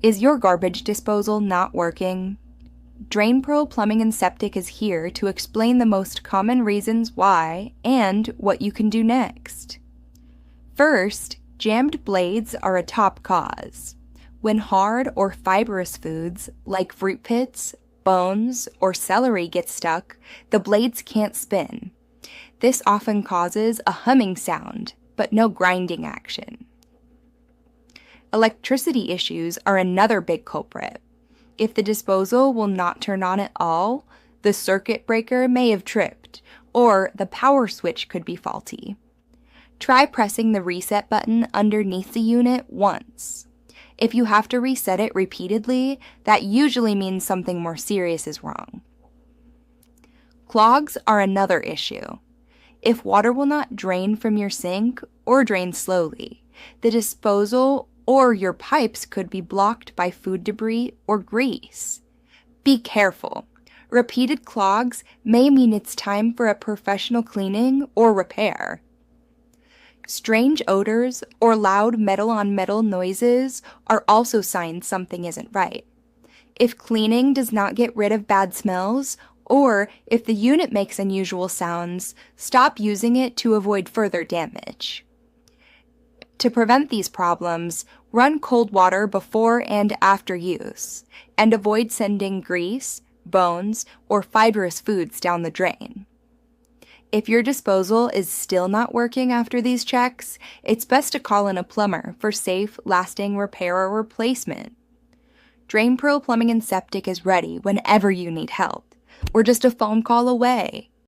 Is your garbage disposal not working? DrainPro Plumbing and Septic is here to explain the most common reasons why and what you can do next. First, jammed blades are a top cause. When hard or fibrous foods like fruit pits, bones, or celery get stuck, the blades can't spin. This often causes a humming sound, but no grinding action. Electricity issues are another big culprit. If the disposal will not turn on at all, the circuit breaker may have tripped, or the power switch could be faulty. Try pressing the reset button underneath the unit once. If you have to reset it repeatedly, that usually means something more serious is wrong. Clogs are another issue. If water will not drain from your sink or drain slowly, the disposal or your pipes could be blocked by food debris or grease. Be careful. Repeated clogs may mean it's time for a professional cleaning or repair. Strange odors or loud metal-on-metal noises are also signs something isn't right. If cleaning does not get rid of bad smells, or if the unit makes unusual sounds, stop using it to avoid further damage. To prevent these problems, run cold water before and after use, and avoid sending grease, bones, or fibrous foods down the drain. If your disposal is still not working after these checks, it's best to call in a plumber for safe, lasting repair or replacement. DrainPro Plumbing and Septic is ready whenever you need help. We're just a phone call away.